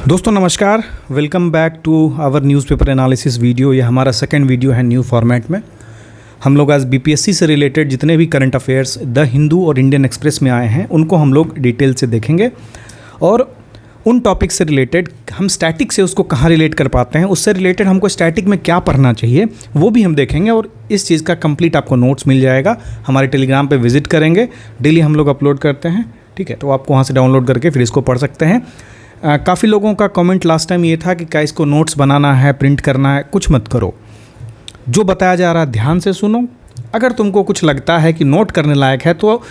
दोस्तों नमस्कार, welcome back to our newspaper analysis video. ये हमारा सेकंड वीडियो है न्यू फॉर्मेट में। हम लोग आज बीपीएससी से रिलेटेड जितने भी करंट अफेयर्स द हिंदू और इंडियन एक्सप्रेस में आए हैं उनको हम लोग डिटेल से देखेंगे और उन टॉपिक से रिलेटेड हम स्टैटिक से उसको कहाँ रिलेट कर पाते हैं, उससे रिलेटेड हमको स्टैटिक में क्या पढ़ना चाहिए वो भी हम देखेंगे। और इस चीज़ का कंप्लीट आपको नोट्स मिल जाएगा। हमारे टेलीग्राम पे विजिट करेंगे, डेली हम लोग अपलोड करते हैं, ठीक है। तो आपको वहाँ से डाउनलोड करके फिर इसको पढ़ सकते हैं। काफ़ी लोगों का कमेंट लास्ट टाइम ये था कि क्या इसको नोट्स बनाना है, प्रिंट करना है। कुछ मत करो, जो बताया जा रहा है ध्यान से सुनो। अगर तुमको कुछ लगता है कि नोट करने लायक है तो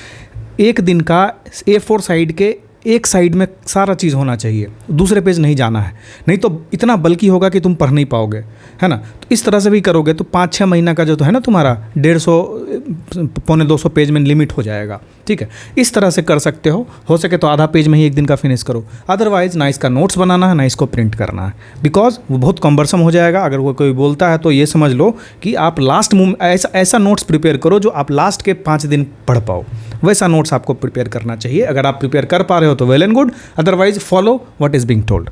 एक दिन का A4 साइड के एक साइड में सारा चीज़ होना चाहिए, दूसरे पेज नहीं जाना है, नहीं तो इतना बल्कि होगा कि तुम पढ़ नहीं पाओगे, है ना। तो इस तरह से भी करोगे तो 5-6 महीना का जो तो है ना तुम्हारा 150 पौने 200 पेज में लिमिट हो जाएगा, ठीक है। इस तरह से कर सकते हो सके तो आधा पेज में ही एक दिन का फिनिश करो। अदरवाइज ना इसका नोट्स बनाना है ना इसको प्रिंट करना है, बिकॉज वो बहुत कम्बरसम हो जाएगा। अगर वो कोई बोलता है तो ये समझ लो कि आप लास्ट मोमेंट ऐसा नोट्स प्रिपेयर करो जो आप लास्ट के 5 दिन पढ़ पाओ, वैसा नोट्स आपको प्रिपेयर करना चाहिए। अगर आप प्रिपेयर कर पा रहे हो तो well and good, otherwise follow what is being told.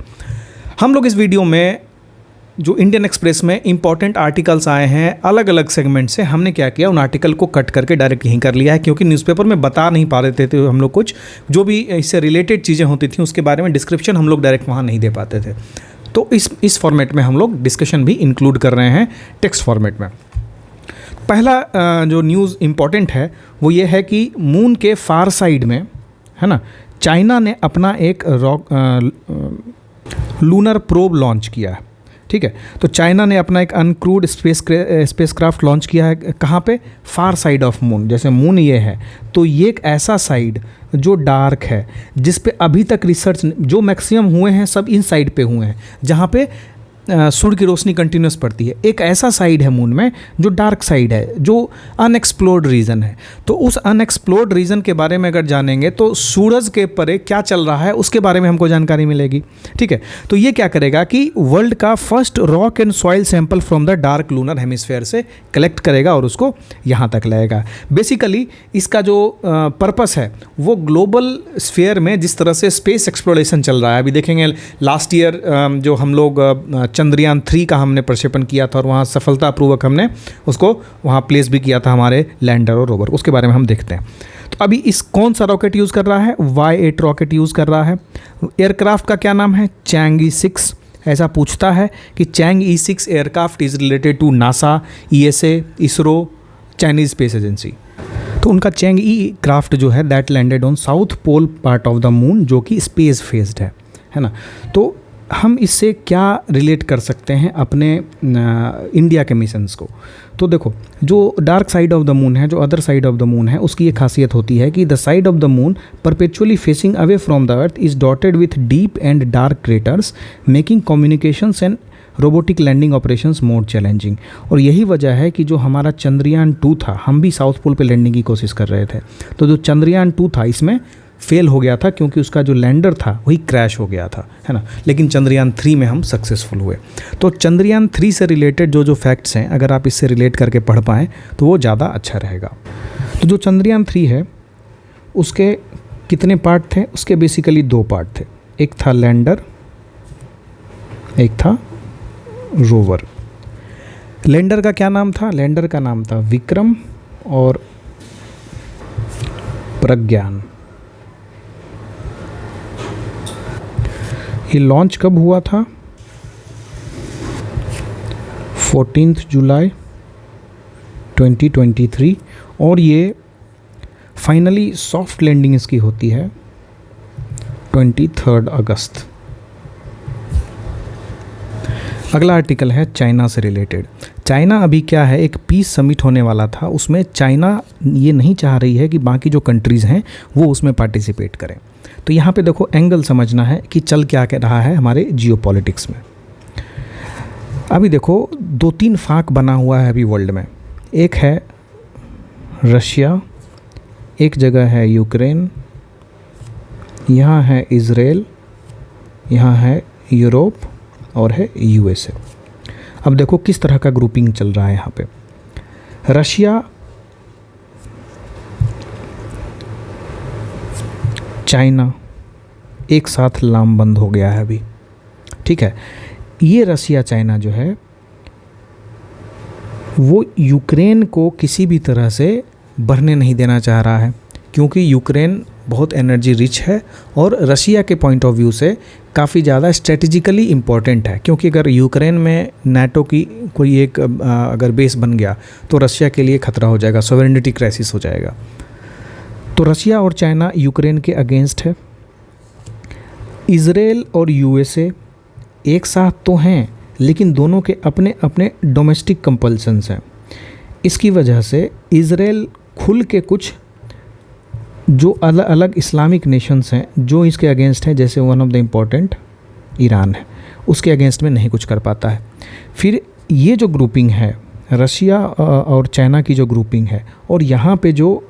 हम लोग इस वीडियो में जो इंडियन एक्सप्रेस में इंपॉर्टेंट आर्टिकल्स आए हैं अलग अलग सेगमेंट से, हमने क्या किया उन आर्टिकल को कट करके डायरेक्ट यहीं कर लिया है, क्योंकि न्यूज़पेपर में बता नहीं पा रहे थे हम लोग। कुछ जो भी इससे रिलेटेड चीज़ें होती थी उसके बारे में डिस्क्रिप्शन हम लोग डायरेक्ट वहाँ नहीं दे पाते थे। तो इस फॉर्मेट में हम लोग डिस्कशन भी इंक्लूड कर रहे हैं टेक्स्ट फॉर्मेट में। पहला जो न्यूज़ इम्पॉर्टेंट है वो ये है कि मून के फार साइड में, है ना, चाइना ने अपना एक लूनर प्रोब लॉन्च किया है, ठीक है। तो चाइना ने अपना एक अनक्रूड स्पेसक्राफ्ट लॉन्च किया है। कहाँ पे? फार साइड ऑफ मून। जैसे मून ये है तो ये एक ऐसा साइड जो डार्क है, जिस पे अभी तक रिसर्च जो मैक्सिमम हुए हैं सब इन साइड पे हुए हैं, जहाँ पे सूर्य की रोशनी कंटिन्यूस पड़ती है। एक ऐसा साइड है मून में जो डार्क साइड है, जो अनएक्सप्लोर्ड रीजन है। तो उस अनएक्सप्लोर्ड रीजन के बारे में अगर जानेंगे तो सूरज के परे क्या चल रहा है उसके बारे में हमको जानकारी मिलेगी, ठीक है। तो ये क्या करेगा कि वर्ल्ड का first rock and soil sample from the dark lunar hemisphere से कलेक्ट करेगा और उसको यहाँ तक लाएगा। बेसिकली इसका जो पर्पस है वो ग्लोबल स्फीयर में जिस तरह से स्पेस एक्सप्लोरेशन चल रहा है, अभी देखेंगे लास्ट ईयर जो हम लोग चंद्रयान 3 का हमने प्रक्षेपण किया था और वहाँ सफलतापूर्वक हमने उसको वहाँ प्लेस भी किया था, हमारे लैंडर और रोवर। उसके बारे में हम देखते हैं। तो अभी इस कौन सा रॉकेट यूज़ कर रहा है? Y8 रॉकेट यूज़ कर रहा है। एयरक्राफ्ट का क्या नाम है? Chang E6। ऐसा पूछता है कि Chang'e E6 aircraft is related to NASA, ESA, ISRO, Chinese space agency. तो उनका चैंग ई क्राफ्ट जो है that landed on south pole part of the moon, जो कि स्पेस फेस्ड है ना। तो हम इससे क्या रिलेट कर सकते हैं अपने इंडिया के मिशंस को? तो देखो, जो dark side of the moon है, जो other side of the moon है, उसकी ये खासियत होती है कि the side of the moon perpetually facing away from the earth is dotted with deep and dark craters, making communications and robotic landing operations more challenging. और यही वजह है कि जो हमारा चंद्रयान 2 था, हम भी साउथ पोल पे लैंडिंग की कोशिश कर रहे थे, तो जो चंद्रयान 2 था इसमें फेल हो गया था क्योंकि उसका जो लैंडर था वही क्रैश हो गया था, है ना। लेकिन चंद्रयान 3 में हम सक्सेसफुल हुए। तो चंद्रयान 3 से रिलेटेड जो फैक्ट्स हैं, अगर आप इससे रिलेट करके पढ़ पाएँ तो वो ज़्यादा अच्छा रहेगा। तो जो चंद्रयान 3 है उसके कितने पार्ट थे? उसके बेसिकली 2 पार्ट थे। एक था लैंडर, एक था रोवर। लैंडर का क्या नाम था? लैंडर का नाम था विक्रम और प्रज्ञान। ये लॉन्च कब हुआ था? 14 जुलाई 2023 और ये फाइनली सॉफ्ट लैंडिंग इसकी होती है 23 अगस्त। अगला आर्टिकल है चाइना से रिलेटेड। चाइना अभी क्या है, एक पीस समिट होने वाला था, उसमें चाइना ये नहीं चाह रही है कि बाकी जो कंट्रीज़ हैं वो उसमें पार्टिसिपेट करें। तो यहाँ पे देखो एंगल समझना है कि चल क्या कह रहा है हमारे जियोपॉलिटिक्स में। अभी देखो 2-3 फाक बना हुआ है अभी वर्ल्ड में। एक है रशिया, एक जगह है यूक्रेन, यहाँ है इज़राइल, यहाँ है यूरोप और है USA। अब देखो किस तरह का ग्रुपिंग चल रहा है यहाँ पे। रशिया, चाइना एक साथ लामबंद हो गया है अभी, ठीक है। ये रसिया चाइना जो है वो यूक्रेन को किसी भी तरह से बढ़ने नहीं देना चाह रहा है, क्योंकि यूक्रेन बहुत एनर्जी रिच है और रशिया के पॉइंट ऑफ व्यू से काफ़ी ज़्यादा स्ट्रेटेजिकली इम्पॉर्टेंट है, क्योंकि अगर यूक्रेन में नाटो की कोई एक अगर बेस बन गया तो रशिया के लिए खतरा हो जाएगा, सॉवरेनिटी क्राइसिस हो जाएगा। तो रशिया और चाइना यूक्रेन के अगेंस्ट है। इजराइल और यूएसए एक साथ तो हैं, लेकिन दोनों के अपने अपने डोमेस्टिक कंपल्सन्स हैं। इसकी वजह से इजराइल खुल के कुछ जो अलग अलग इस्लामिक नेशंस हैं जो इसके अगेंस्ट हैं, जैसे one of the important Iran है, उसके अगेंस्ट में नहीं कुछ कर पाता है। फिर ये जो ग्रुपिंग है रशिया और चाइना की जो ग्रुपिंग है, और यहाँ पे जो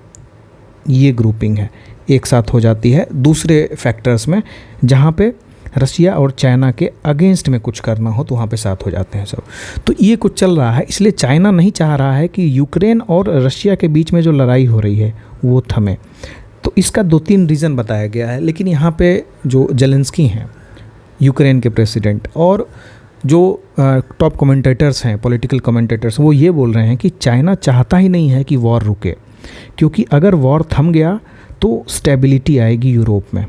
ये ग्रुपिंग है एक साथ हो जाती है दूसरे फैक्टर्स में, जहाँ पे रशिया और चाइना के अगेंस्ट में कुछ करना हो तो वहाँ पे साथ हो जाते हैं सब। तो ये कुछ चल रहा है, इसलिए चाइना नहीं चाह रहा है कि यूक्रेन और रशिया के बीच में जो लड़ाई हो रही है वो थमे। तो इसका 2-3 रीज़न बताया गया है, लेकिन यहाँ पे जो जेलेंस्की हैं यूक्रेन के प्रेसिडेंट और जो टॉप कमेंटेटर्स हैं, पॉलिटिकल कमेंटेटर्स, वो ये बोल रहे हैं कि चाइना चाहता ही नहीं है कि वॉर रुके, क्योंकि अगर वॉर थम गया तो स्टेबिलिटी आएगी यूरोप में।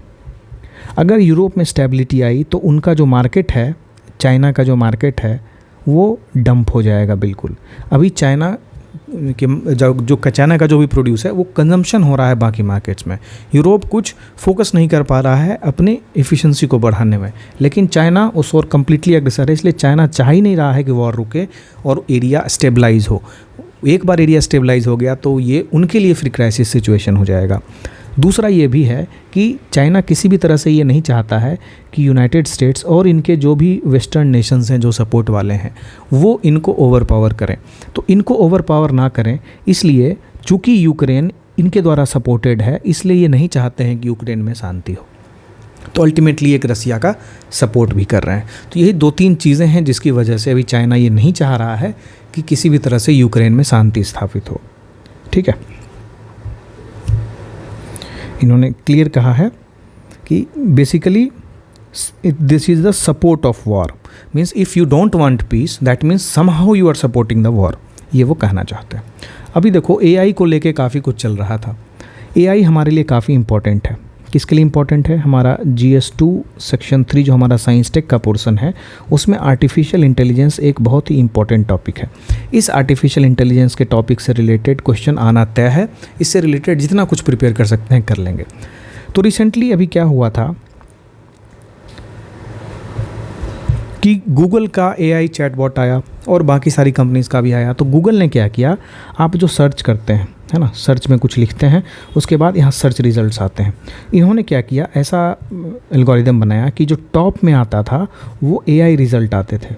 अगर यूरोप में स्टेबिलिटी आई तो उनका जो मार्केट है, चाइना का जो मार्केट है, वो डंप हो जाएगा बिल्कुल। अभी चाइना के जो चाइना का जो भी प्रोड्यूस है वो कंजम्पशन हो रहा है बाकी मार्केट्स में। यूरोप कुछ फोकस नहीं कर पा रहा है अपनी एफिशिएंसी को बढ़ाने में, लेकिन चाइना उस ओर कम्प्लीटली अग्रसर है। इसलिए चाइना चाह ही नहीं रहा है कि वॉर रुके और एरिया स्टेबलाइज हो। एक बार एरिया स्टेबलाइज हो गया तो ये उनके लिए फिर क्राइसिस सिचुएशन हो जाएगा। दूसरा ये भी है कि चाइना किसी भी तरह से ये नहीं चाहता है कि यूनाइटेड स्टेट्स और इनके जो भी वेस्टर्न नेशंस हैं जो सपोर्ट वाले हैं वो इनको ओवर पावर करें। तो इनको ओवर पावर ना करें, इसलिए चूँकि यूक्रेन इनके द्वारा सपोर्टेड है, इसलिए ये नहीं चाहते हैं कि यूक्रेन में शांति हो। तो अल्टीमेटली एक रसिया का सपोर्ट भी कर रहे हैं। तो यही 2-3 चीज़ें हैं जिसकी वजह से अभी चाइना ये नहीं चाह रहा है कि किसी भी तरह से यूक्रेन में शांति स्थापित हो। ठीक है, इन्होंने क्लियर कहा है कि basically this is the support of war, means if you don't want peace that means somehow you are supporting the war, ये वो कहना चाहते हैं। अभी देखो एआई को लेके काफ़ी कुछ चल रहा था। एआई हमारे लिए काफ़ी इंपॉर्टेंट है। किसके लिए इंपॉर्टेंट है? हमारा GS2 सेक्शन 3 जो हमारा साइंस टेक का पोर्शन है उसमें आर्टिफिशियल इंटेलिजेंस एक बहुत ही इंपॉर्टेंट टॉपिक है। इस आर्टिफिशियल इंटेलिजेंस के टॉपिक से रिलेटेड क्वेश्चन आना तय है। इससे रिलेटेड जितना कुछ प्रिपेयर कर सकते हैं कर लेंगे। तो रिसेंटली अभी क्या हुआ था कि गूगल का AI चैटबॉट आया और बाकी सारी कंपनीज़ का भी आया। तो गूगल ने क्या किया, आप जो सर्च करते हैं है ना, सर्च में कुछ लिखते हैं, उसके बाद यहाँ सर्च रिजल्ट्स आते हैं। इन्होंने क्या किया, ऐसा एल्गोरिदम बनाया कि जो टॉप में आता था वो AI रिज़ल्ट आते थे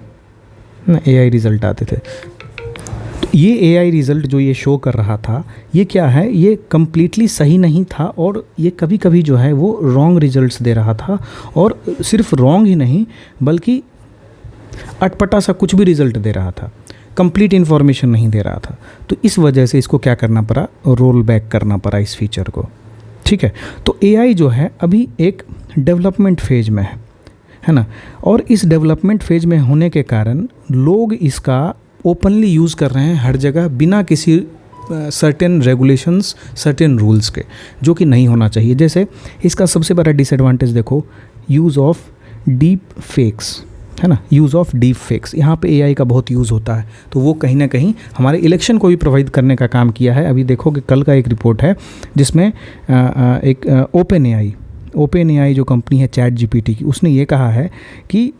ना, AI रिज़ल्ट आते थे। तो ये AI रिज़ल्ट जो ये शो कर रहा था ये क्या है, ये कम्प्लीटली सही नहीं था और ये कभी कभी जो है वो रॉन्ग रिजल्ट्स दे रहा था। और सिर्फ रॉन्ग ही नहीं बल्कि अटपटा सा कुछ भी रिज़ल्ट दे रहा था, कंप्लीट इन्फॉर्मेशन नहीं दे रहा था। तो इस वजह से इसको क्या करना पड़ा, रोल बैक करना पड़ा इस फीचर को। ठीक है, तो AI जो है अभी एक डेवलपमेंट फेज में है ना, और इस डेवलपमेंट फेज में होने के कारण लोग इसका ओपनली यूज़ कर रहे हैं हर जगह बिना किसी सर्टेन रेगुलेशंस, सर्टेन रूल्स के, जो कि नहीं होना चाहिए। जैसे इसका सबसे बड़ा डिसएडवांटेज देखो, यूज़ ऑफ डीप फेक्स है ना, यूज़ ऑफ डीप फेक्स, यहाँ पे AI का बहुत यूज़ होता है। तो वो कहीं ना कहीं हमारे इलेक्शन को भी प्रोवाइड करने का काम किया है। अभी देखो कि कल का एक रिपोर्ट है जिसमें एक ओपन AI जो कंपनी है ChatGPT की, उसने ये कहा है कि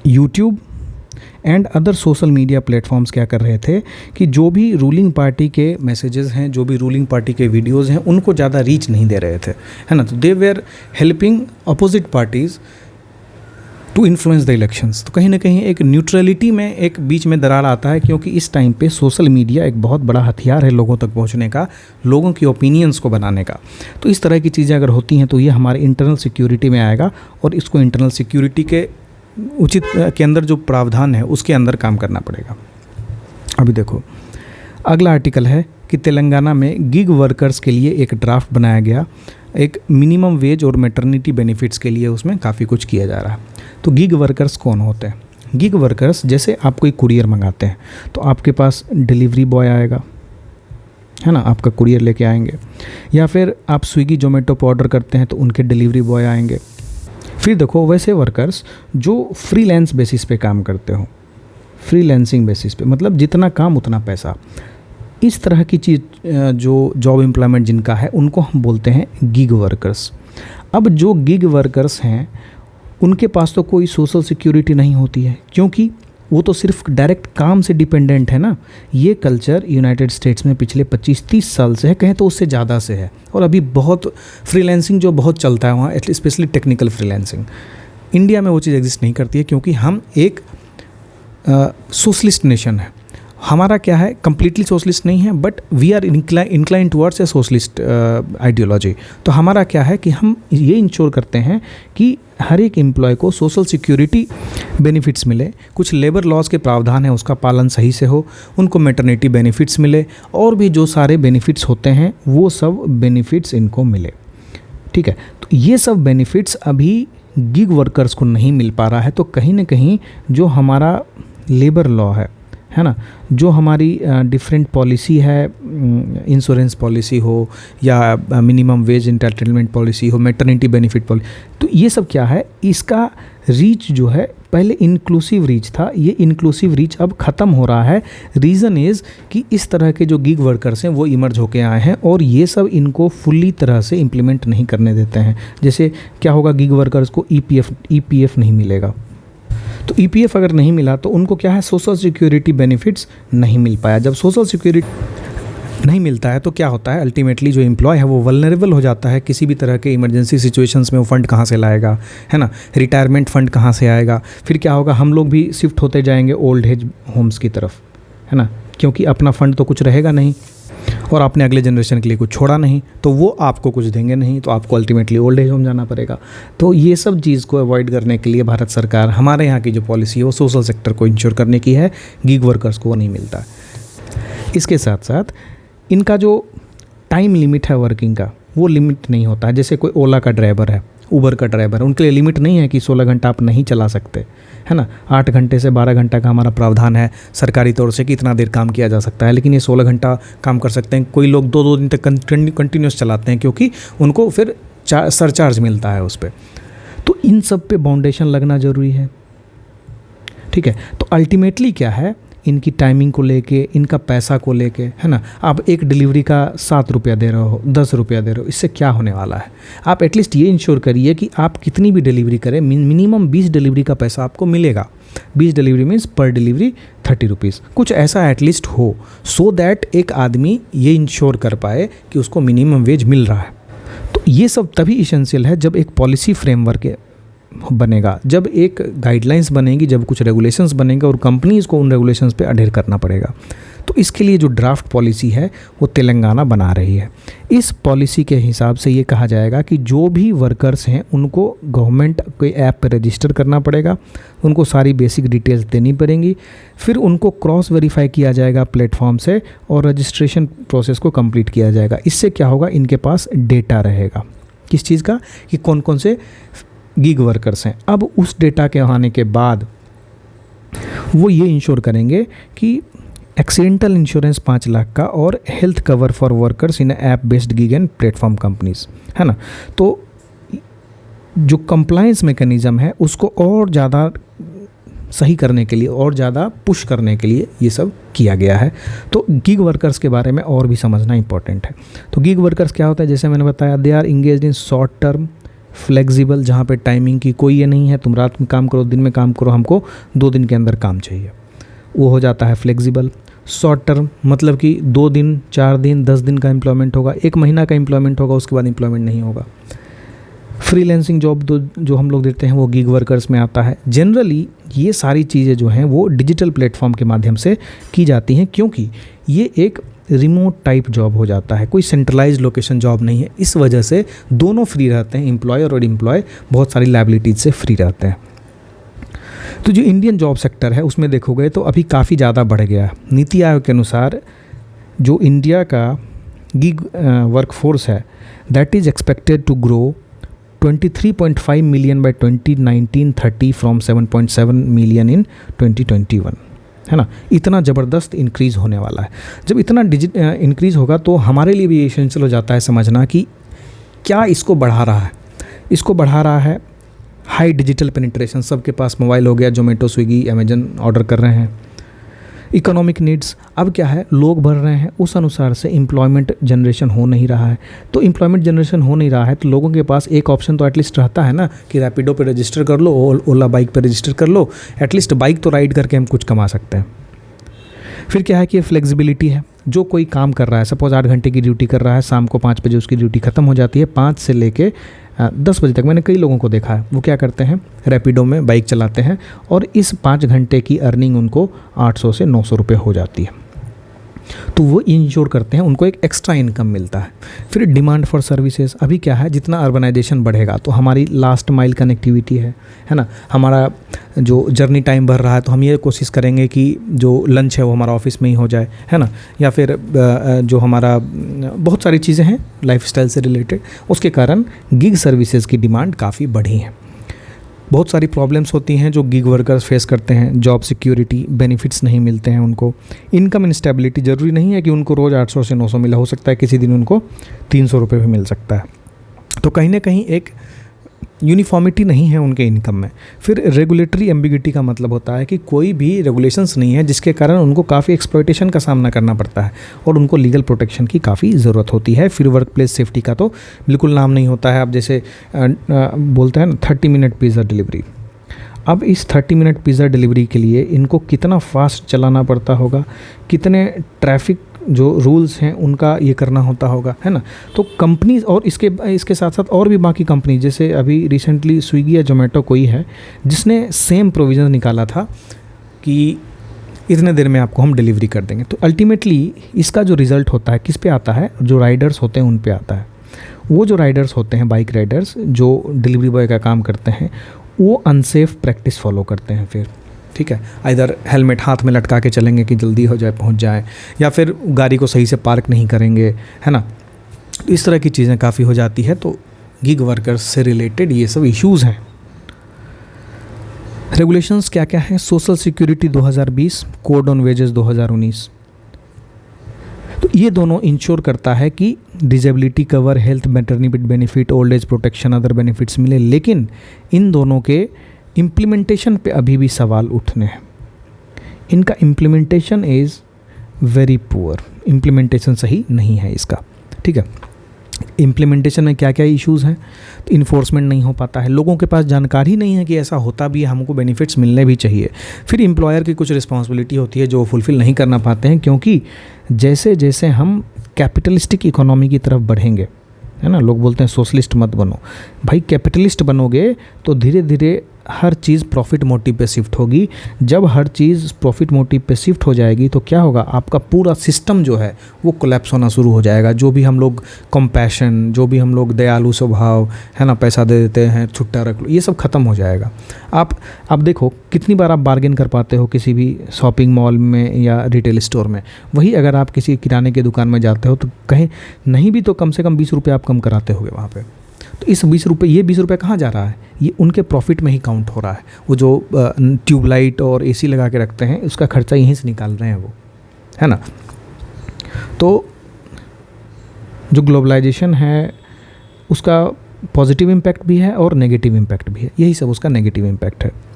YouTube and other social media platforms क्या कर रहे थे कि जो भी रूलिंग पार्टी के मैसेजेस हैं, जो भी रूलिंग पार्टी के वीडियोज़ हैं, उनको ज़्यादा रीच नहीं दे रहे थे, है ना। तो they were helping opposite parties to influence the elections. तो कहीं ना कहीं एक न्यूट्रलिटी में एक बीच में दरार आता है, क्योंकि इस टाइम पे सोशल मीडिया एक बहुत बड़ा हथियार है लोगों तक पहुंचने का, लोगों की ओपिनियंस को बनाने का। तो इस तरह की चीज़ें अगर होती हैं तो ये हमारे इंटरनल सिक्योरिटी में आएगा और इसको इंटरनल सिक्योरिटी के उचित के अंदर जो प्रावधान है उसके अंदर काम करना पड़ेगा। अभी देखो अगला आर्टिकल है कि तेलंगाना में गिग वर्कर्स के लिए एक ड्राफ्ट बनाया गया एक मिनिमम वेज और मैटरनिटी बेनिफिट्स के लिए उसमें काफ़ी कुछ किया जा रहा है। तो गिग वर्कर्स कौन होते हैं? गिग वर्कर्स, जैसे आप कोई कुरियर मंगाते हैं तो आपके पास डिलीवरी बॉय आएगा, है ना, आपका कुरियर लेके आएंगे, या फिर आप स्विगी जोमेटो पर ऑर्डर करते हैं तो उनके डिलीवरी बॉय आएंगे। फिर देखो वैसे वर्कर्स जो फ्रीलांस बेसिस पे काम करते हो, फ्रीलांसिंग बेसिस पे, मतलब जितना काम उतना पैसा, इस तरह की चीज़ जो जॉब एम्प्लॉयमेंट जिनका है उनको हम बोलते हैं गिग वर्कर्स। अब जो गिग वर्कर्स हैं उनके पास तो कोई सोशल सिक्योरिटी नहीं होती है, क्योंकि वो तो सिर्फ डायरेक्ट काम से डिपेंडेंट है ना। ये कल्चर यूनाइटेड स्टेट्स में पिछले 25-30 साल से है, कहें तो उससे ज़्यादा से है। और अभी बहुत फ्रीलांसिंग जो बहुत चलता है वहाँ, स्पेशली टेक्निकल फ्रीलांसिंग। इंडिया में वो चीज़ एग्जिस्ट नहीं करती है, क्योंकि हम एक सोशलिस्ट नेशन है। हमारा क्या है, कंप्लीटली सोशलिस्ट नहीं है, but we are incline towards a socialist ideology. तो हमारा क्या है कि हम ये इंश्योर करते हैं कि हर एक एम्प्लॉय को सोशल सिक्योरिटी बेनिफिट्स मिले, कुछ लेबर लॉज के प्रावधान है उसका पालन सही से हो, उनको मैटरनिटी बेनिफिट्स मिले, और भी जो सारे बेनिफिट्स होते हैं वो सब बेनिफिट्स इनको मिले। ठीक है, तो ये सब बेनिफिट्स अभी गिग वर्कर्स को नहीं मिल पा रहा है। तो कहीं ना कहीं जो हमारा लेबर लॉ है ना, जो हमारी डिफरेंट पॉलिसी है, इंश्योरेंस पॉलिसी हो या मिनिमम वेज इंटाइटलमेंट पॉलिसी हो, मैटरनिटी बेनिफिट पॉलिसी, तो ये सब क्या है, इसका रीच जो है पहले इंक्लूसिव रीच था, ये इंक्लूसिव रीच अब ख़त्म हो रहा है। रीज़न इज़ कि इस तरह के जो गिग वर्कर्स हैं वो इमर्ज होके आए हैं और ये सब इनको फुल्ली तरह से इम्प्लीमेंट नहीं करने देते हैं। जैसे क्या होगा, गिग वर्कर्स को ईपीएफ नहीं मिलेगा। तो ईपीएफ अगर नहीं मिला तो उनको क्या है, सोशल सिक्योरिटी बेनिफिट्स नहीं मिल पाया। जब सोशल सिक्योरिटी नहीं मिलता है तो क्या होता है, अल्टीमेटली जो एम्प्लॉय है वो वल्नरेबल हो जाता है। किसी भी तरह के इमरजेंसी सिचुएशंस में वो फंड कहाँ से लाएगा, है ना, रिटायरमेंट फंड कहाँ से आएगा। फिर क्या होगा, हम लोग भी शिफ्ट होते जाएंगे ओल्ड एज होम्स की तरफ, है ना, क्योंकि अपना फंड तो कुछ रहेगा नहीं और आपने अगले जनरेशन के लिए कुछ छोड़ा नहीं, तो वो आपको कुछ देंगे नहीं, तो आपको अल्टीमेटली ओल्ड एज होम जाना पड़ेगा। तो ये सब चीज़ को अवॉइड करने के लिए भारत सरकार, हमारे यहाँ की जो पॉलिसी है वो सोशल सेक्टर को इंश्योर करने की है, गिग वर्कर्स को वो नहीं मिलता। इसके साथ साथ इनका जो टाइम लिमिट है वर्किंग का, वो लिमिट नहीं होता है। जैसे कोई ओला का ड्राइवर है, उबर का ड्राइवर है, उनके लिए लिमिट नहीं है कि 16 घंटा आप नहीं चला सकते, है ना। 8 घंटे से 12 घंटा का हमारा प्रावधान है सरकारी तौर से कि इतना देर काम किया जा सकता है, लेकिन ये 16 घंटा काम कर सकते हैं। कोई लोग 2-2 दिन तक कंटिन्यूस चलाते हैं, क्योंकि उनको फिर सरचार्ज मिलता है उस पर। तो इन सब पे बाउंडेशन लगना ज़रूरी है। ठीक है, तो अल्टीमेटली क्या है, इनकी टाइमिंग को लेके, इनका पैसा को लेके, है ना, आप एक डिलीवरी का 7 रुपया दे रहे हो, 10 रुपया दे रहे हो, इससे क्या होने वाला है। आप एटलीस्ट ये इंश्योर करिए कि आप कितनी भी डिलीवरी करें, मिनिमम 20 डिलीवरी का पैसा आपको मिलेगा। 20 डिलीवरी मीन्स पर डिलीवरी 30 रुपीज़, कुछ ऐसा एटलीस्ट हो, सो दैट एक आदमी ये इंश्योर कर पाए कि उसको मिनिमम वेज मिल रहा है। तो ये सब तभी इसेंशियल है जब एक पॉलिसी फ्रेमवर्क बनेगा, जब एक गाइडलाइंस बनेगी, जब कुछ रेगुलेशंस बनेंगे और कंपनीज़ को उन रेगुलेशंस पे अडेयर करना पड़ेगा। तो इसके लिए जो ड्राफ्ट पॉलिसी है वो तेलंगाना बना रही है। इस पॉलिसी के हिसाब से ये कहा जाएगा कि जो भी वर्कर्स हैं उनको गवर्नमेंट कोई ऐप पर रजिस्टर करना पड़ेगा, उनको सारी बेसिक डिटेल्स देनी पड़ेंगी, फिर उनको क्रॉस वेरीफाई किया जाएगा प्लेटफॉर्म से और रजिस्ट्रेशन प्रोसेस को कंप्लीट किया जाएगा। इससे क्या होगा, इनके पास डेटा रहेगा किस चीज़ का, कि कौन कौन से गिग वर्कर्स हैं। अब उस डेटा के आने के बाद वो ये इंश्योर करेंगे कि एक्सीडेंटल इंश्योरेंस 5 लाख का और health cover for workers in app based gig and platform companies, है ना। तो जो कंप्लायंस मैकेनिज़्म है उसको और ज़्यादा सही करने के लिए और ज़्यादा पुश करने के लिए ये सब किया गया है। तो गिग वर्कर्स के बारे में और भी समझना इंपॉर्टेंट है। तो गिग वर्कर्स क्या होता है, जैसे मैंने बताया, they are engaged in short term flexible, जहाँ पे टाइमिंग की कोई ये नहीं है, तुम रात में काम करो दिन में काम करो, हमको 2 दिन के अंदर काम चाहिए, वो हो जाता है फ्लेक्सिबल। शॉर्ट टर्म मतलब कि 2 दिन 4 दिन 10 दिन का एम्प्लॉयमेंट होगा, 1 महीना का एम्प्लॉयमेंट होगा, उसके बाद एम्प्लॉयमेंट नहीं होगा। फ्रीलांसिंग जॉब जो हम लोग देते हैं वो गिग वर्कर्स में आता है। जनरली ये सारी चीज़ें जो हैं वो डिजिटल प्लेटफॉर्म के माध्यम से की जाती हैं, क्योंकि ये एक रिमोट टाइप जॉब हो जाता है, कोई सेंट्रलाइज लोकेशन जॉब नहीं है। इस वजह से दोनों फ्री रहते हैं, एम्प्लॉयर और एम्प्लॉय बहुत सारी लायबिलिटीज से फ्री रहते हैं। तो जो इंडियन जॉब सेक्टर है उसमें देखोगे तो अभी काफ़ी ज़्यादा बढ़ गया है। नीति आयोग के अनुसार जो इंडिया का गिग वर्क फोर्स है that is expected to grow 23.5 million by 2019-30 from 7.7 million in 2021, है ना। इतना ज़बरदस्त इंक्रीज़ होने वाला है। जब इतना इंक्रीज़ होगा तो हमारे लिए भी एसेंशियल हो जाता है समझना कि क्या इसको बढ़ा रहा है। इसको बढ़ा रहा है हाई डिजिटल पेनिट्रेशन, सबके पास मोबाइल हो गया, जोमेटो, स्विगी, अमेजन ऑर्डर कर रहे हैं। इकोनॉमिक नीड्स, अब क्या है, लोग बढ़ रहे हैं, उस अनुसार से एम्प्लॉयमेंट जनरेशन हो नहीं रहा है। तो एम्प्लॉयमेंट जनरेशन हो नहीं रहा है तो लोगों के पास एक ऑप्शन तो एटलीस्ट रहता है ना कि रैपिडो पे रजिस्टर कर लो, ओला बाइक पे रजिस्टर कर लो, एटलीस्ट बाइक तो राइड करके हम कुछ कमा सकते हैं। फिर क्या है कि फ्लेक्सिबिलिटी है, जो कोई काम कर रहा है, सपोज 8 घंटे की ड्यूटी कर रहा है, शाम को 5 बजे उसकी ड्यूटी ख़त्म हो जाती है, 5 से लेके 10 बजे तक मैंने कई लोगों को देखा है, वो क्या करते हैं, रैपिडो में बाइक चलाते हैं और इस 5 घंटे की अर्निंग उनको 800 से 900 रुपये हो जाती है। तो वो इंश्योर करते हैं, उनको एक एक्स्ट्रा इनकम मिलता है। फिर डिमांड फॉर सर्विसेज, अभी क्या है, जितना अर्बनाइजेशन बढ़ेगा तो हमारी लास्ट माइल कनेक्टिविटी है ना, हमारा जो जर्नी टाइम बढ़ रहा है तो हम ये कोशिश करेंगे कि जो लंच है वो हमारा ऑफिस में ही हो जाए, है ना, या फिर जो हमारा बहुत सारी चीज़ें हैं लाइफस्टाइल से रिलेटेड, उसके कारण गिग सर्विसेज की डिमांड काफ़ी बढ़ी है। बहुत सारी प्रॉब्लम्स होती हैं जो गिग वर्कर्स फेस करते हैं, जॉब सिक्योरिटी, बेनिफिट्स नहीं मिलते हैं उनको, इनकम इंस्टेबिलिटी, ज़रूरी नहीं है कि उनको रोज़ 800 से 900 मिला, हो सकता है किसी दिन उनको 300 रुपये भी मिल सकता है। तो कहीं ना कहीं एक यूनिफॉर्मिटी नहीं है उनके इनकम में। फिर रेगुलेटरी एम्बिगिटी का मतलब होता है कि कोई भी रेगुलेशंस नहीं है जिसके कारण उनको काफ़ी एक्सप्लॉयटेशन का सामना करना पड़ता है और उनको लीगल प्रोटेक्शन की काफ़ी ज़रूरत होती है। फिर वर्क प्लेस सेफ्टी का तो बिल्कुल नाम नहीं होता है। अब जैसे बोलते हैं ना 30 मिनट पिज़्ज़ा डिलीवरी, अब इस 30 मिनट पिज़्ज़ा डिलीवरी के लिए इनको कितना फास्ट चलाना पड़ता होगा, कितने ट्रैफिक जो रूल्स हैं उनका ये करना होता होगा, है ना। तो कंपनीज और इसके साथ साथ और भी बाकी कंपनी, जैसे अभी रिसेंटली स्विगी या जोमेटो कोई है जिसने सेम प्रोविज़न निकाला था कि इतने देर में आपको हम डिलीवरी कर देंगे। तो अल्टीमेटली इसका जो रिज़ल्ट होता है किस पे आता है, जो राइडर्स होते हैं उन पे आता है। वो जो राइडर्स होते हैं, बाइक राइडर्स जो डिलीवरी बॉय का काम करते हैं, वो अनसेफ प्रैक्टिस फॉलो करते हैं। फिर ठीक है, इधर हेलमेट हाथ में लटका के चलेंगे कि जल्दी हो जाए, पहुंच जाए, या फिर गाड़ी को सही से पार्क नहीं करेंगे, है ना। इस तरह की चीज़ें काफ़ी हो जाती है। तो गिग वर्कर्स से रिलेटेड ये सब इश्यूज़ हैं। रेगुलेशंस क्या क्या हैं, social security 2020, code on wages 2019। तो ये दोनों इंश्योर करता है कि disability cover, health maternity benefit, old age protection, other benefits मिले, लेकिन इन दोनों के इम्प्लीमेंटेशन पे अभी भी सवाल उठने हैं। इनका implementation is very poor, implementation सही नहीं है इसका, ठीक है। इम्प्लीमेंटेशन में क्या क्या इश्यूज़ हैं, तो इन्फोर्समेंट नहीं हो पाता है, लोगों के पास जानकारी नहीं है कि ऐसा होता भी है, हमको बेनिफिट्स मिलने भी चाहिए। फिर एम्प्लॉयर की कुछ रिस्पॉन्सिबिलिटी होती है जो फुलफ़िल नहीं करना पाते हैं, क्योंकि जैसे जैसे हम कैपिटलिस्टिक इकोनॉमी की तरफ बढ़ेंगे, है ना, लोग बोलते हैं सोशलिस्ट मत बनो, भाई कैपिटलिस्ट बनोगे तो धीरे धीरे हर चीज़ प्रॉफिट मोटिव पे शिफ्ट होगी। जब हर चीज़ प्रॉफिट मोटिव पे शिफ्ट हो जाएगी तो क्या होगा, आपका पूरा सिस्टम जो है वो कोलैप्स होना शुरू हो जाएगा। जो भी हम लोग कंपैशन, जो भी हम लोग दयालु स्वभाव, है ना, पैसा दे देते हैं, छुट्टा रख लो, ये सब ख़त्म हो जाएगा। आप देखो कितनी बार आप बार्गेन कर पाते हो किसी भी शॉपिंग मॉल में या रिटेल स्टोर में। वही अगर आप किसी किराने की दुकान में जाते हो तो कहीं नहीं भी तो कम से कम 20 रुपये आप कम कराते होगे वहाँ पे। तो इस 20 रुपये, ये 20 रुपये कहाँ जा रहा है, ये उनके प्रॉफिट में ही काउंट हो रहा है। वो जो ट्यूबलाइट और एसी लगा के रखते हैं उसका खर्चा यहीं से निकाल रहे हैं वो, है ना। तो जो ग्लोबलाइजेशन है उसका पॉजिटिव इम्पैक्ट भी है और नेगेटिव इम्पैक्ट भी है, यही सब उसका नेगेटिव इम्पैक्ट है।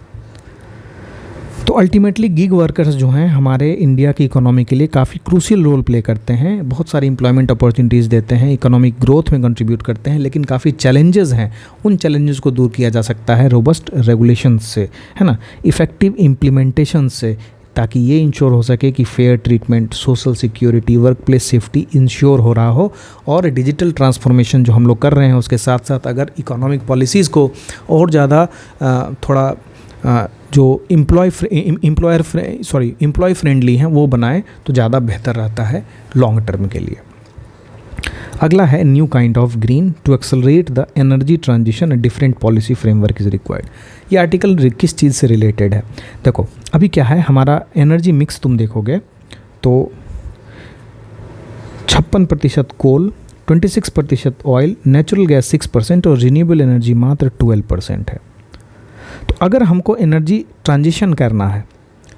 तो अल्टीमेटली गिग वर्कर्स जो हैं हमारे इंडिया की इकोनॉमी के लिए काफ़ी क्रूशियल रोल प्ले करते हैं, बहुत सारी एम्प्लॉयमेंट अपॉर्चुनिटीज़ देते हैं, इकोनॉमिक ग्रोथ में कंट्रीब्यूट करते हैं, लेकिन काफ़ी चैलेंजेस हैं। उन चैलेंजेस को दूर किया जा सकता है रोबस्ट रेगुलेशंस से, है ना, इफ़ेक्टिव इम्प्लीमेंटेशन से, ताकि ये इंश्योर हो सके कि fair treatment, social security, work place safety ensure हो रहा हो। और डिजिटल ट्रांसफॉर्मेशन जो हम लोग कर रहे हैं उसके साथ साथ अगर इकोनॉमिक पॉलिसीज़ को और ज़्यादा थोड़ा जो एम्प्लॉय फ्रेंडली हैं वो बनाएं तो ज़्यादा बेहतर रहता है लॉन्ग टर्म के लिए। अगला है new kind of green to accelerate the energy transition, a different policy framework is required. ये आर्टिकल किस चीज़ से रिलेटेड है, देखो अभी क्या है, हमारा एनर्जी मिक्स तुम देखोगे तो 56% कोल, 26% ऑयल, नेचुरल गैस 6% और रीन्यूएबल एनर्जी मात्र 12% है। तो अगर हमको एनर्जी ट्रांजिशन करना है,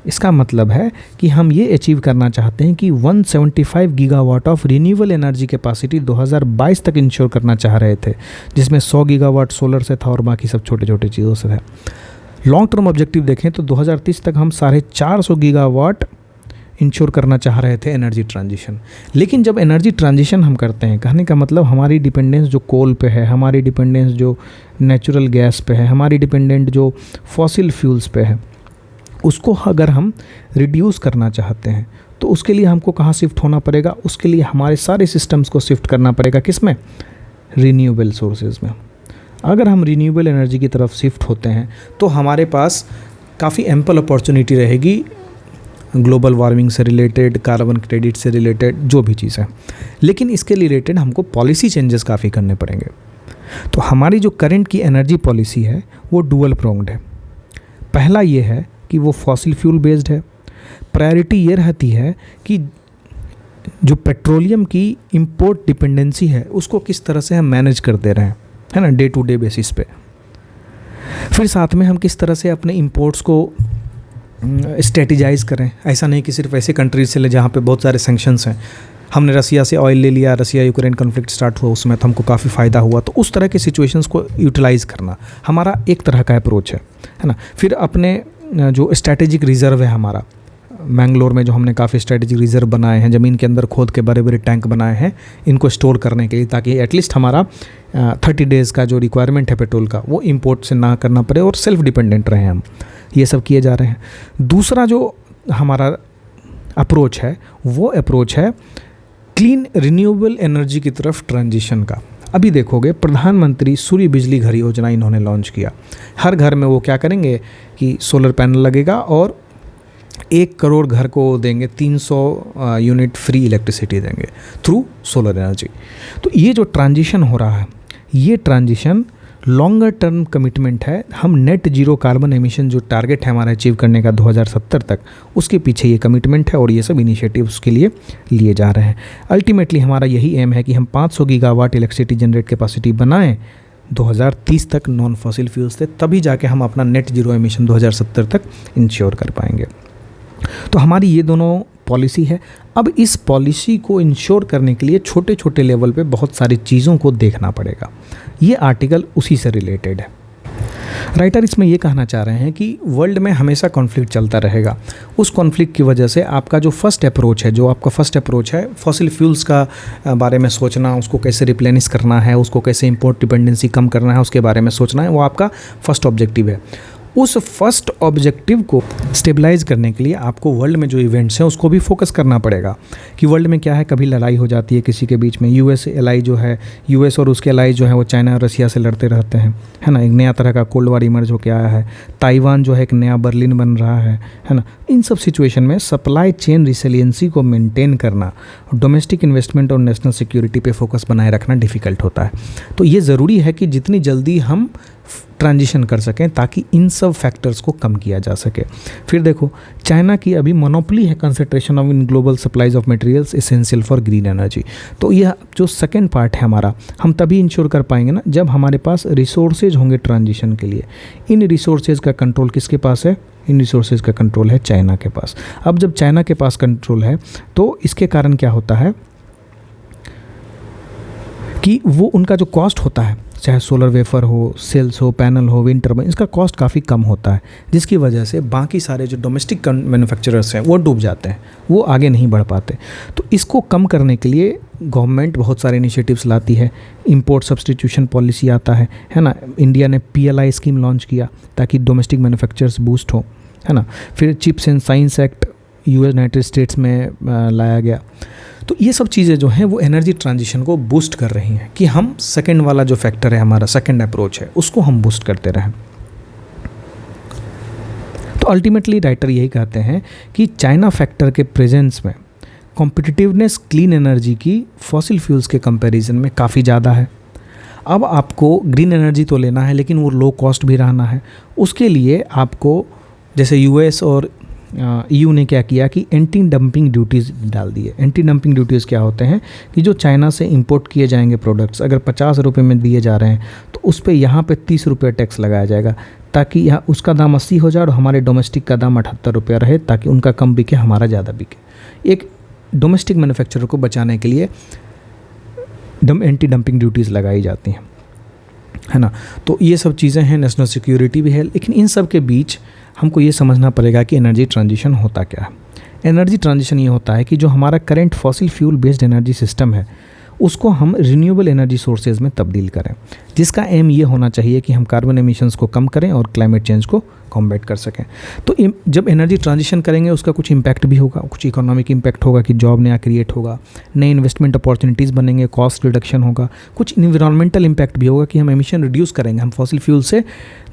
इसका मतलब है कि हम ये अचीव करना चाहते हैं कि 175 gigawatt of renewable energy capacity 2022 तक इंश्योर करना चाह रहे थे, जिसमें 100 गीगावाट सोलर से था और बाकी सब छोटे छोटे चीज़ों से था। लॉन्ग टर्म ऑब्जेक्टिव देखें तो 2030 तक हम 450 गीगावाट इंश्योर करना चाह रहे थे एनर्जी ट्रांजिशन। लेकिन जब एनर्जी ट्रांजिशन हम करते हैं, कहने का मतलब हमारी डिपेंडेंस जो कोल पे है, हमारी डिपेंडेंस जो नेचुरल गैस पे है, हमारी डिपेंडेंट जो फॉसिल फ्यूल्स पे है, उसको अगर हम रिड्यूस करना चाहते हैं तो उसके लिए हमको कहाँ शिफ्ट होना पड़ेगा? उसके लिए हमारे सारे सिस्टम्स को शिफ्ट करना पड़ेगा। किस में? रीन्यूएबल सोर्सेज में। अगर हम रीन्यूएबल एनर्जी की तरफ शिफ्ट होते हैं तो हमारे पास काफ़ी एम्पल अपॉर्चुनिटी रहेगी ग्लोबल वार्मिंग से रिलेटेड, कार्बन क्रेडिट से रिलेटेड, जो भी चीज़ है। लेकिन इसके रिलेटेड हमको पॉलिसी चेंजेस काफ़ी करने पड़ेंगे। तो हमारी जो करंट की एनर्जी पॉलिसी है वो डुअल प्रोंग्ड है। पहला ये है कि वो फॉसिल फ्यूल बेस्ड है। प्रायोरिटी ये रहती है कि जो पेट्रोलियम की इंपोर्ट डिपेंडेंसी है उसको किस तरह से हम मैनेज कर दे रहे हैं, है ना, डे टू डे बेसिस पे। फिर साथ में हम किस तरह से अपने इंपोर्ट्स को स्ट्रेटिजाइज करें। ऐसा नहीं कि सिर्फ ऐसे कंट्रीज से ले जहाँ पे बहुत सारे सैंक्शंस हैं। हमने रसिया से ऑयल ले लिया, रसिया यूक्रेन कॉन्फ्लिक्ट स्टार्ट हुआ, उसमें तो हमको काफ़ी फ़ायदा हुआ, तो उस तरह के सिचुएशंस को यूटिलाइज़ करना हमारा एक तरह का अप्रोच है ना। फिर अपने जो स्ट्रैटेजिक रिज़र्व है हमारा, मैंगलोर में जो हमने काफ़ी स्ट्रैटेजिक रिज़र्व बनाए हैं, ज़मीन के अंदर खोद के बड़े बड़े टैंक बनाए हैं इनको स्टोर करने के लिए, ताकि एटलीस्ट हमारा 30 डेज़ का जो रिक्वायरमेंट है पेट्रोल का वो इंपोर्ट से ना करना पड़े और सेल्फ डिपेंडेंट रहें हम। ये सब किए जा रहे हैं। दूसरा जो हमारा अप्रोच है वो अप्रोच है क्लीन रिन्यूएबल एनर्जी की तरफ ट्रांजिशन का। अभी देखोगे प्रधानमंत्री सूर्य बिजली घर योजना इन्होंने लॉन्च किया। हर घर में वो क्या करेंगे कि सोलर पैनल लगेगा और 1 करोड़ घर को देंगे 300 यूनिट फ्री इलेक्ट्रिसिटी देंगे थ्रू सोलर एनर्जी। तो ये जो ट्रांजिशन हो रहा है, ये ट्रांजिशन लॉन्गर टर्म कमिटमेंट है। हम नेट जीरो कार्बन एमिशन जो टारगेट है हमारा अचीव करने का 2070 तक, उसके पीछे ये कमिटमेंट है और ये सब इनिशिएटिव उसके लिए लिए जा रहे हैं। अल्टीमेटली हमारा यही एम है कि हम 500 गीगावाट इलेक्ट्रिसिटी जनरेट कैपेसिटी बनाएं 2030 तक नॉन फॉसिल फ्यूल से, तभी जाके हम अपना नेट जीरो एमिशन 2070 तक इंश्योर कर पाएंगे। तो हमारी ये दोनों पॉलिसी है। अब इस पॉलिसी को इंश्योर करने के लिए छोटे छोटे लेवल पे बहुत सारी चीज़ों को देखना पड़ेगा। ये आर्टिकल उसी से रिलेटेड है। राइटर इसमें ये कहना चाह रहे हैं कि वर्ल्ड में हमेशा कॉन्फ्लिक्ट चलता रहेगा। उस कॉन्फ्लिक्ट की वजह से आपका जो फर्स्ट अप्रोच है फॉसिल फ्यूल्स का बारे में सोचना, उसको कैसे रिप्लेनिश करना है, उसको कैसे इंपोर्ट डिपेंडेंसी कम करना है, उसके बारे में सोचना है, वो आपका फर्स्ट ऑब्जेक्टिव है। उस फर्स्ट ऑब्जेक्टिव को स्टेबलाइज करने के लिए आपको वर्ल्ड में जो इवेंट्स हैं उसको भी फोकस करना पड़ेगा कि वर्ल्ड में क्या है। कभी लड़ाई हो जाती है किसी के बीच में, यूएस और उसके एलाई जो है वो चाइना और रसिया से लड़ते रहते हैं, है ना। एक नया तरह का कोल्ड वार इमर्ज होकर आया है। ताइवान जो है एक नया बर्लिन बन रहा है ना। इन सब सिचुएशन में सप्लाई चेन रिसिलियंसी को मेंटेन करना, डोमेस्टिक इन्वेस्टमेंट और नेशनल सिक्योरिटी पे फोकस बनाए रखना डिफ़िकल्ट होता है। तो ये ज़रूरी है कि जितनी जल्दी हम ट्रांजिशन कर सकें ताकि इन सब फैक्टर्स को कम किया जा सके। फिर देखो, चाइना की अभी मोनोपोली है concentration of in global supplies of materials essential for green energy. तो यह जो सेकंड पार्ट है हमारा, हम तभी इंश्योर कर पाएंगे ना जब हमारे पास रिसोर्सेज होंगे ट्रांजिशन के लिए। इन रिसोर्सेज का कंट्रोल किसके पास है? इन रिसोर्सेज का कंट्रोल है चाइना के पास। अब जब चाइना के पास कंट्रोल है तो इसके कारण क्या होता है कि वो उनका जो कॉस्ट होता है, चाहे सोलर वेफर हो, सेल्स हो, पैनल हो, विंड टर्बाइन, इसका कॉस्ट काफ़ी कम होता है, जिसकी वजह से बाकी सारे जो डोमेस्टिक मैन्युफैक्चरर्स हैं वो डूब जाते हैं, वो आगे नहीं बढ़ पाते। तो इसको कम करने के लिए गवर्नमेंट बहुत सारे इनिशिएटिव्स लाती है। इंपोर्ट सब्स्टिट्यूशन पॉलिसी आता है ना। इंडिया ने PLI स्कीम लॉन्च किया ताकि डोमेस्टिक मैन्युफैक्चरर्स बूस्ट हो, है ना। फिर chips and science act United states में लाया गया। तो ये सब चीज़ें जो हैं वो एनर्जी ट्रांजिशन को बूस्ट कर रही हैं कि हम सेकंड वाला जो फैक्टर है, हमारा सेकंड अप्रोच है, उसको हम बूस्ट करते रहें। तो अल्टीमेटली राइटर यही कहते हैं कि चाइना फैक्टर के प्रेजेंस में कॉम्पिटिटिवनेस क्लीन एनर्जी की फॉसिल फ्यूल्स के कंपैरिजन में काफ़ी ज़्यादा है। अब आपको ग्रीन एनर्जी तो लेना है लेकिन वो लो कॉस्ट भी रहना है। उसके लिए आपको जैसे US और ईयू ने क्या किया कि एंटी डंपिंग ड्यूटीज़ डाल दिए। एंटी डंपिंग ड्यूटीज़ क्या होते हैं कि जो चाइना से इंपोर्ट किए जाएंगे प्रोडक्ट्स अगर 50 रुपये में दिए जा रहे हैं तो उस पर यहाँ पे 30 रुपये टैक्स लगाया जाएगा, ताकि यहाँ उसका दाम 80 हो जाए और हमारे डोमेस्टिक का दाम 78 रुपया रहे, ताकि उनका कम बिके हमारा ज़्यादा बिके। एक डोमेस्टिक मैन्युफैक्चरर को बचाने के लिए एंटी डंपिंग ड्यूटीज़ लगाई जाती हैं, है ना। तो ये सब चीज़ें हैं, नेशनल सिक्योरिटी भी है, लेकिन इन सब के बीच हमको ये समझना पड़ेगा कि एनर्जी ट्रांजिशन होता क्या है। एनर्जी ट्रांजिशन ये होता है कि जो हमारा current fossil fuel based energy system है उसको हम रिन्यूएबल एनर्जी सोर्सेज में तब्दील करें, जिसका एम ये होना चाहिए कि हम कार्बन एमिशंस को कम करें और क्लाइमेट चेंज को कॉम्बैट कर सकें। तो जब एनर्जी ट्रांजिशन करेंगे उसका कुछ इम्पैक्ट भी होगा, कुछ इकोनॉमिक इम्पैक्ट होगा कि जॉब नया क्रिएट होगा, नए इन्वेस्टमेंट अपॉर्चुनिटीज़ बनेंगे, कॉस्ट रिडक्शन होगा, कुछ इन्वायरमेंटल इम्पैक्ट भी होगा कि हम एमिशन रिड्यूस करेंगे, हम फॉसिल फ्यूल से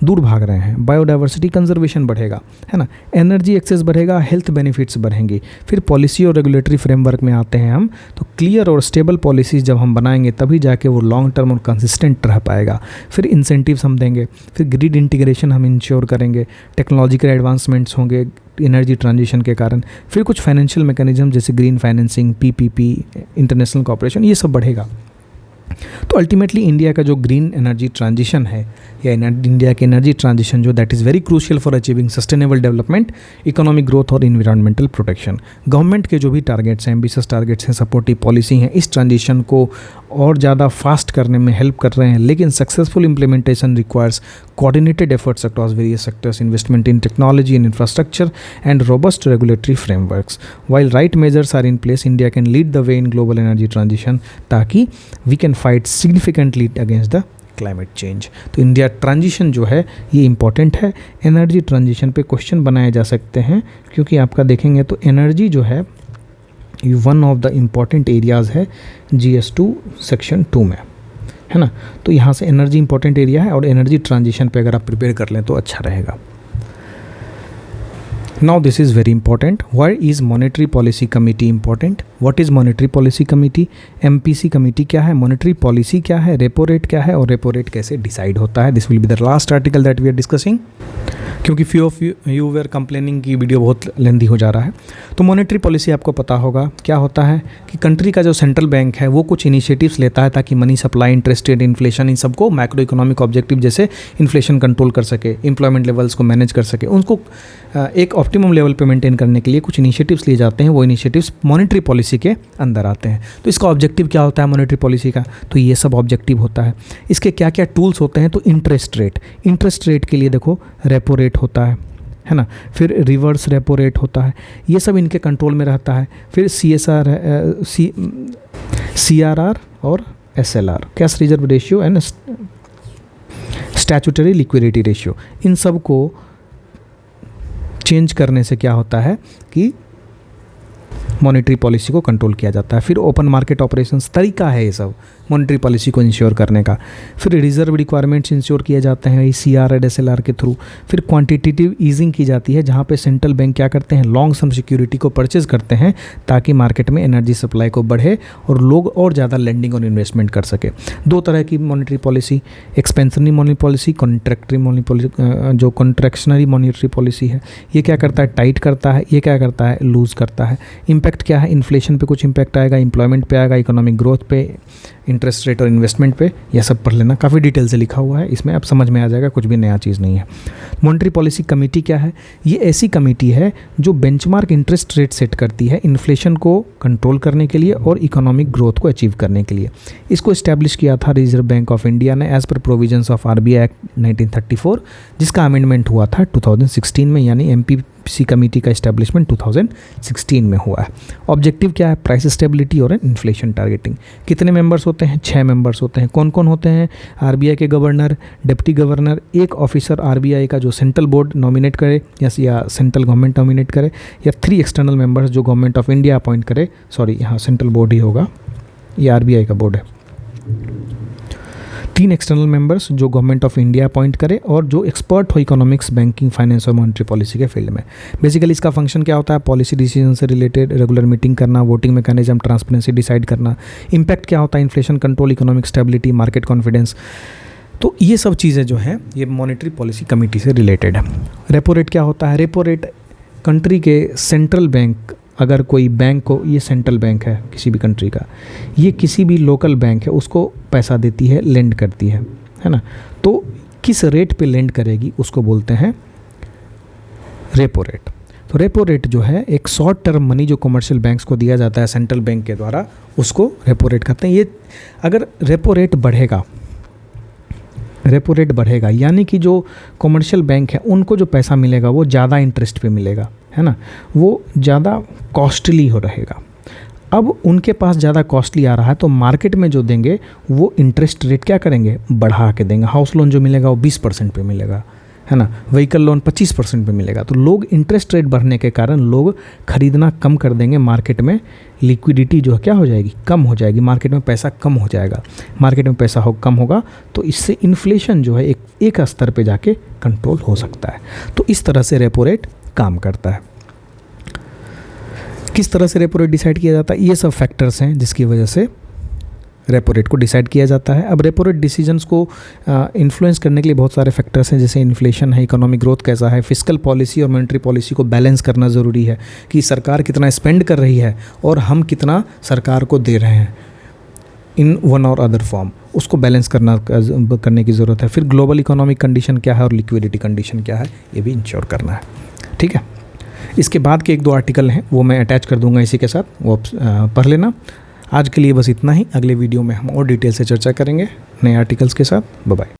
दूर भाग रहे हैं, बायोडाइवर्सिटी कंजर्वेशन बढ़ेगा, है ना, एनर्जी एक्सेस बढ़ेगा, हेल्थ बेनिफिट्स बढ़ेंगे। फिर पॉलिसी और रेगुलेटरी फ्रेमवर्क में आते हैं हम, तो क्लियर और स्टेबल पॉलिसीज़ जब हम बनाएंगे तभी जाके वो लॉन्ग टर्म और कंसिस्टेंट रह पाएगा। फिर इंसेंटिव्स हम देंगे, फिर ग्रिड इंटीग्रेशन हम इंश्योर करेंगे, टेक्नोलॉजिकल एडवांसमेंट्स होंगे एनर्जी ट्रांजिशन के कारण, फिर कुछ फाइनेंशियल मैकेनिज्म जैसे green financing, PPP, international corporation, ये सब बढ़ेगा। तो अल्टीमेटली इंडिया का जो ग्रीन एनर्जी ट्रांजिशन है या इंडिया के एनर्जी ट्रांजिशन जो that is very crucial for achieving sustainable development, economic growth और इन्वायरमेंटल प्रोटेक्शन। गवर्नमेंट के जो भी टारगेट्स हैं, एम्बिशियस टारगेट्स हैं, सपोर्टिव पॉलिसी हैं, इस ट्रांजिशन को और ज़्यादा फास्ट करने में हेल्प कर रहे हैं, लेकिन successful implementation requires coordinated efforts across various sectors, investment in technology and infrastructure, and robust regulatory frameworks. While right measures are in place, India can lead the way in global energy transition ताकि we can fight significantly against the climate change. तो India transition जो है ये important है। Energy transition पे question बनाए जा सकते हैं, क्योंकि आपका देखेंगे तो एनर्जी जो है one of the important areas है GS2 सेक्शन 2 में, है ना। तो यहाँ से एनर्जी इंपॉर्टेंट एरिया है और एनर्जी ट्रांजिशन पे अगर आप प्रिपेयर कर लें तो अच्छा रहेगा। Now this is very important, why is monetary policy committee important? What is monetary policy committee? MPC committee क्या है, मॉनेटरी पॉलिसी क्या है, रेपो रेट क्या है और रेपो रेट कैसे डिसाइड होता है? This will be the last article that we are discussing, क्योंकि few of you were complaining की वीडियो बहुत लेंदी हो जा रहा है। तो मॉनेटरी पॉलिसी आपको पता होगा क्या होता है कि कंट्री का जो सेंट्रल बैंक है वो कुछ इनिशिएटिव्स लेता है ताकि money supply, interest rate, inflation, इन सबको मैक्रो इकोनॉमिक ऑब्जेक्टिव जैसे इन्फ्लेशन कंट्रोल कर सके, एम्प्लॉयमेंट लेवल्स को मैनेज कर सके, उनको एक ऑप्टिमम लेवल पे मेंटेन करने के लिए कुछ इनिशिएटिव्स लिए जाते हैं। वो इनिशिएटिव्स मॉनेटरी पॉलिसी के अंदर आते हैं। तो इसका ऑब्जेक्टिव क्या होता है मॉनेटरी पॉलिसी का? तो ये सब ऑब्जेक्टिव होता है। इसके क्या क्या टूल्स होते हैं? तो इंटरेस्ट रेट के लिए देखो रेपो रेट होता है ना, फिर रिवर्स रेपो रेट होता है, ये सब इनके कंट्रोल में रहता है। फिर CRR और SLR, cash reserve ratio and statutory liquidity ratio, इन सब को चेंज करने से क्या होता है कि मॉनेटरी पॉलिसी को कंट्रोल किया जाता है। फिर ओपन मार्केट ऑपरेशंस, तरीका है ये सब मॉनेटरी पॉलिसी को इंश्योर करने का। फिर रिजर्व रिक्वायरमेंट्स इंश्योर किए जाते हैं CRR और SLR के थ्रू। फिर क्वांटिटेटिव ईजिंग की जाती है, जहाँ पे सेंट्रल बैंक क्या करते हैं, लॉन्ग सम सिक्योरिटी को परचेज करते हैं ताकि मार्केट में एनर्जी सप्लाई को बढ़े और लोग और ज़्यादा लेंडिंग और इन्वेस्टमेंट कर सके। दो तरह की monetary policy, expansionary monetary policy, contractionary monetary policy. जो कॉन्ट्रैक्शनरी मॉनेटरी पॉलिसी है ये क्या करता है, टाइट करता है, ये क्या करता है, लूज़ करता है। इम्पैक्ट क्या है, इन्फ्लेशन पे कुछ इम्पैक्ट आएगा, एम्प्लॉयमेंट पे आएगा, इकोनॉमिक ग्रोथ पे, इंटरेस्ट रेट और इन्वेस्टमेंट पे, यह सब पढ़ लेना, काफ़ी डिटेल से लिखा हुआ है इसमें, अब समझ में आ जाएगा, कुछ भी नया चीज़ नहीं है। मॉनेटरी पॉलिसी कमेटी क्या है? ये ऐसी कमेटी है जो बेंचमार्क इंटरेस्ट रेट सेट करती है इन्फ्लेशन को कंट्रोल करने के लिए और इकोनॉमिक ग्रोथ को अचीव करने के लिए। इसको इस्टेब्लिश किया था रिजर्व बैंक ऑफ इंडिया ने as per provisions of RBI act 1934, जिसका अमेंडमेंट हुआ था 2016 में, यानी MPC कमेटी का इस्टेब्लिशमेंट 2016 में हुआ है। ऑब्जेक्टिव क्या है? प्राइस स्टेबिलिटी और इन्फ्लेशन टारगेटिंग। कितने मेंबर्स होते हैं? 6 मेंबर्स होते हैं। कौन कौन होते हैं? RBI के गवर्नर, डिप्टी गवर्नर, एक ऑफिसर RBI का जो सेंट्रल बोर्ड नॉमिनेट करे या सेंट्रल गवर्नमेंट नॉमिनेट करे, या 3 एक्सटर्नल मेंबर्स जो गवर्नमेंट ऑफ इंडिया अपॉइंट करे। सॉरी, यहाँ सेंट्रल बोर्ड ही होगा, ये RBI का बोर्ड है। 3 एक्सटर्नल मेंबर्स जो गवर्नमेंट ऑफ इंडिया अपॉइंट करे और जो एक्सपर्ट हो इकोनॉमिक्स, बैंकिंग, फाइनेंस और मॉनेटरी पॉलिसी के फील्ड में। बेसिकली इसका फंक्शन क्या होता है? पॉलिसी डिसीजन से रिलेटेड रेगुलर मीटिंग करना, वोटिंग मैकेनिज्म, ट्रांसपेरेंसी डिसाइड करना। इम्पैक्ट क्या होता है? Inflation control, economic stability, market confidence. तो ये सब चीज़ें जो हैं ये मॉनेटरी पॉलिसी कमेटी से रिलेटेड है। रेपो रेट क्या होता है? रेपो रेट कंट्री के सेंट्रल बैंक, अगर कोई बैंक को, ये सेंट्रल बैंक है किसी भी कंट्री का, ये किसी भी लोकल बैंक है उसको पैसा देती है, लेंड करती है ना, तो किस रेट पे लेंड करेगी उसको बोलते हैं रेपो रेट। तो रेपो रेट जो है एक शॉर्ट टर्म मनी जो कमर्शियल बैंक्स को दिया जाता है सेंट्रल बैंक के द्वारा, उसको रेपो रेट कहते हैं। ये अगर रेपो रेट बढ़ेगा यानी कि जो कमर्शियल बैंक है उनको जो पैसा मिलेगा वो ज़्यादा इंटरेस्ट पे मिलेगा, है ना, वो ज़्यादा कॉस्टली हो रहेगा। अब उनके पास ज़्यादा कॉस्टली आ रहा है तो मार्केट में जो देंगे वो इंटरेस्ट रेट क्या करेंगे, बढ़ा के देंगे। हाउस लोन जो मिलेगा वो 20% पे मिलेगा, है ना, व्हीकल लोन 25% पे मिलेगा। तो लोग इंटरेस्ट रेट बढ़ने के कारण लोग खरीदना कम कर देंगे, मार्केट में लिक्विडिटी जो है क्या हो जाएगी, कम हो जाएगी, मार्केट में पैसा कम हो जाएगा। मार्केट में पैसा कम होगा तो इससे इन्फ्लेशन जो है एक स्तर पे जाके कंट्रोल हो सकता है। तो इस तरह से रेपो रेट काम करता है। किस तरह से रेपो रेट डिसाइड किया जाता है, ये सब फैक्टर्स हैं जिसकी वजह से रेपो रेट को डिसाइड किया जाता है। अब रेपो रेट डिसीजंस को इन्फ्लुएंस करने के लिए बहुत सारे फैक्टर्स हैं, जैसे इन्फ्लेशन है, इकोनॉमिक ग्रोथ कैसा है, फिस्कल पॉलिसी और मॉनेटरी पॉलिसी को बैलेंस करना ज़रूरी है कि सरकार कितना स्पेंड कर रही है और हम कितना सरकार को दे रहे हैं इन वन और अदर फॉर्म, उसको बैलेंस करने की ज़रूरत है। फिर ग्लोबल इकोनॉमिक कंडीशन क्या है और लिक्विडिटी कंडीशन क्या है, ये भी इंश्योर करना है। ठीक है, इसके बाद के 1-2 आर्टिकल हैं वो मैं अटैच कर दूंगा इसी के साथ, वो आप पढ़ लेना। आज के लिए बस इतना ही, अगले वीडियो में हम और डिटेल से चर्चा करेंगे नए आर्टिकल्स के साथ। Bye bye.